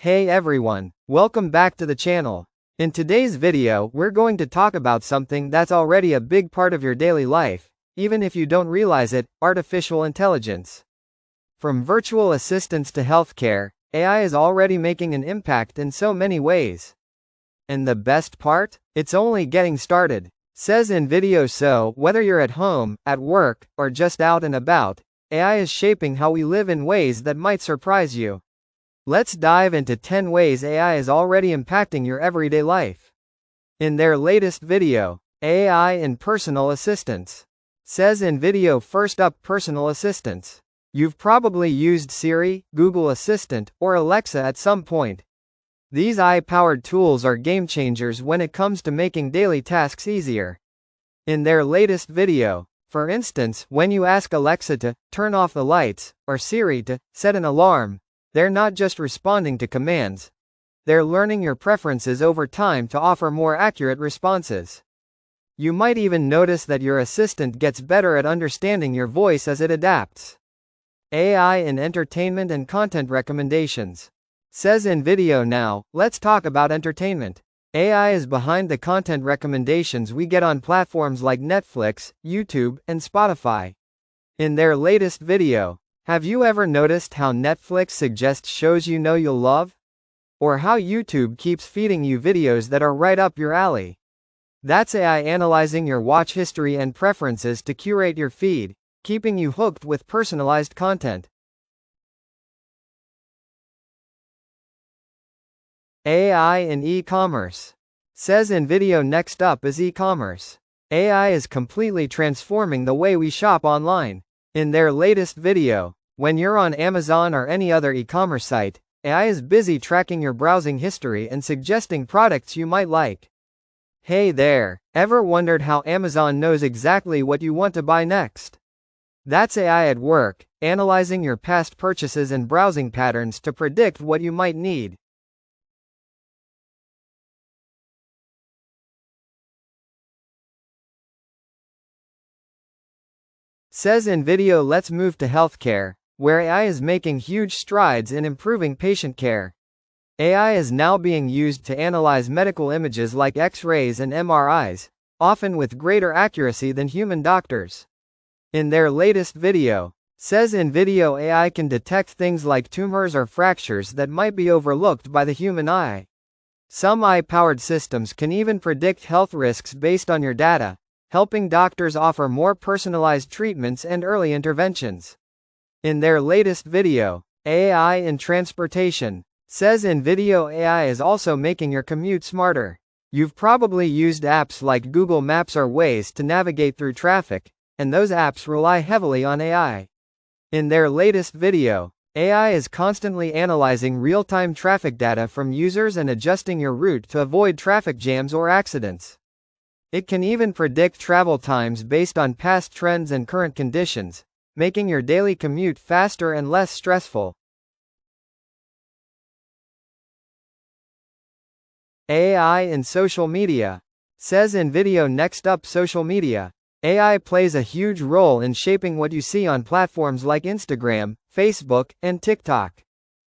Hey everyone, welcome back to the channel. In today's video, we're going to talk about something that's already a big part of your daily life, even if you don't realize it: artificial intelligence. From virtual assistants to healthcare, AI is already making an impact in so many ways. And the best part? It's only getting started, says in video. So, whether you're at home, at work, or just out and about, AI is shaping how we live in ways that might surprise you. Let's dive into 10 ways AI is already impacting your everyday life. In their latest video, AI and personal assistants. Says in video. First up, personal assistants. You've probably used Siri, Google Assistant, or Alexa at some point. These AI-powered tools are game changers when it comes to making daily tasks easier. In their latest video, for instance, when you ask Alexa to turn off the lights, or Siri to set an alarm, they're not just responding to commands. They're learning your preferences over time to offer more accurate responses. You might even notice that your assistant gets better at understanding your voice as it adapts. AI in entertainment and content recommendations. Says in video. Now, let's talk about entertainment. AI is behind the content recommendations we get on platforms like Netflix, YouTube, and Spotify. In their latest video, have you ever noticed how Netflix suggests shows you know you'll love? Or how YouTube keeps feeding you videos that are right up your alley? That's AI analyzing your watch history and preferences to curate your feed, keeping you hooked with personalized content. AI in e-commerce. Says in video. Next up is e-commerce. AI is completely transforming the way we shop online. In their latest video, when you're on Amazon or any other e-commerce site, AI is busy tracking your browsing history and suggesting products you might like. Hey there, ever wondered how Amazon knows exactly what you want to buy next? That's AI at work, analyzing your past purchases and browsing patterns to predict what you might need. Says in video. Let's move to healthcare, where AI is making huge strides in improving patient care. AI is now being used to analyze medical images like X-rays and MRIs, often with greater accuracy than human doctors. In their latest video, says in video. AI can detect things like tumors or fractures that might be overlooked by the human eye. Some AI-powered systems can even predict health risks based on your data, helping doctors offer more personalized treatments and early interventions. In their latest video, AI in transportation. Says in video. AI is also making your commute smarter. You've probably used apps like Google Maps or Waze to navigate through traffic, and those apps rely heavily on AI. In their latest video, AI is constantly analyzing real-time traffic data from users and adjusting your route to avoid traffic jams or accidents. It can even predict travel times based on past trends and current conditions, making your daily commute faster and less stressful. AI in social media. Says in video. Next up, social media. AI plays a huge role in shaping what you see on platforms like Instagram, Facebook, and TikTok.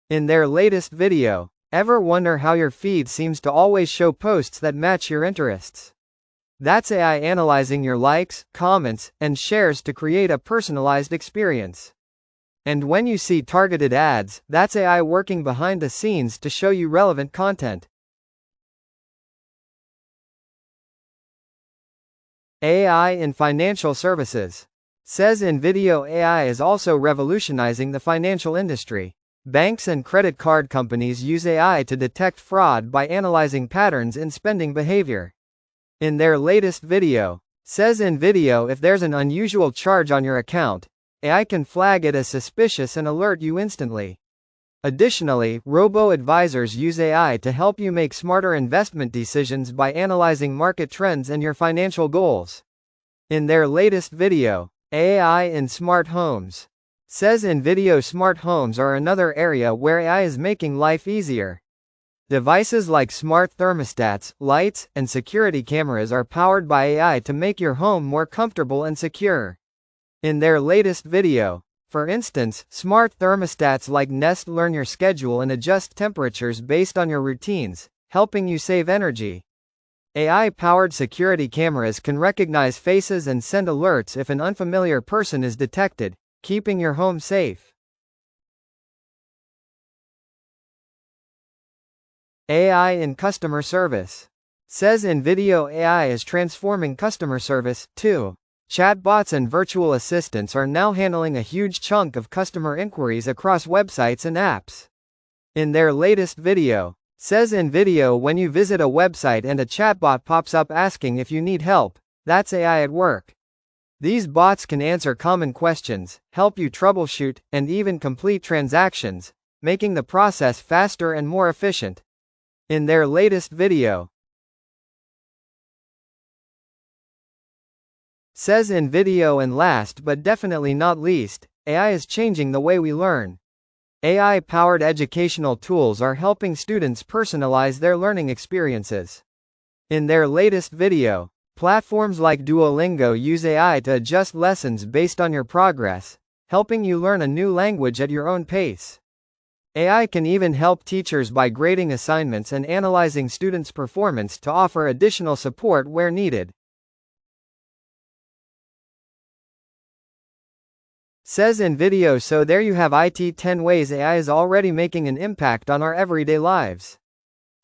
In their latest video, ever wonder how your feed seems to always show posts that match your interests? That's AI analyzing your likes, comments, and shares to create a personalized experience. And when you see targeted ads, that's AI working behind the scenes to show you relevant content. AI in financial services. Says in video. AI is also revolutionizing the financial industry. Banks and credit card companies use AI to detect fraud by analyzing patterns in spending behavior. In their latest video, says in video. If there's an unusual charge on your account, AI can flag it as suspicious and alert you instantly. Additionally, robo-advisors use AI to help you make smarter investment decisions by analyzing market trends and your financial goals. In their latest video, AI in smart homes. Says in video. Smart homes are another area where AI is making life easier. Devices like smart thermostats, lights, and security cameras are powered by AI to make your home more comfortable and secure. In their latest video, For instance, smart thermostats like Nest learn your schedule and adjust temperatures based on your routines, helping you save energy. AI-powered security cameras can recognize faces and send alerts if an unfamiliar person is detected, keeping your home safe. AI in customer service. Says InVideo AI is transforming customer service, too. Chatbots and virtual assistants are now handling a huge chunk of customer inquiries across websites and apps. In their latest video, says InVideo when you visit a website and a chatbot pops up asking if you need help, that's AI at work. These bots can answer common questions, help you troubleshoot, and even complete transactions, making the process faster and more efficient. In their latest video, says InVideo, and last but definitely not least, AI is changing the way we learn. AI-powered educational tools are helping students personalize their learning experiences. In their latest video, platforms like Duolingo use AI to adjust lessons based on your progress, helping you learn a new language at your own pace. AI can even help teachers by grading assignments and analyzing students' performance to offer additional support where needed. Says InVideo. So there you have it, 10 ways AI is already making an impact on our everyday lives.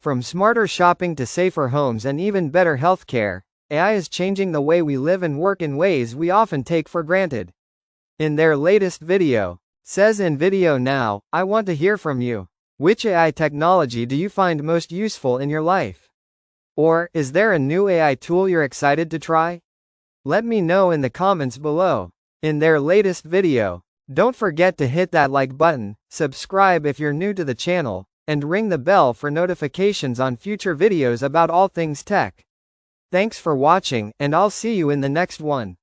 From smarter shopping to safer homes and even better healthcare, AI is changing the way we live and work in ways we often take for granted. In their latest video, says InVideo, now, I want to hear from you. Which AI technology do you find most useful in your life? Or, is there a new AI tool you're excited to try? Let me know in the comments below. In their latest video, don't forget to hit that like button, subscribe if you're new to the channel, and ring the bell for notifications on future videos about all things tech. Thanks for watching, and I'll see you in the next one.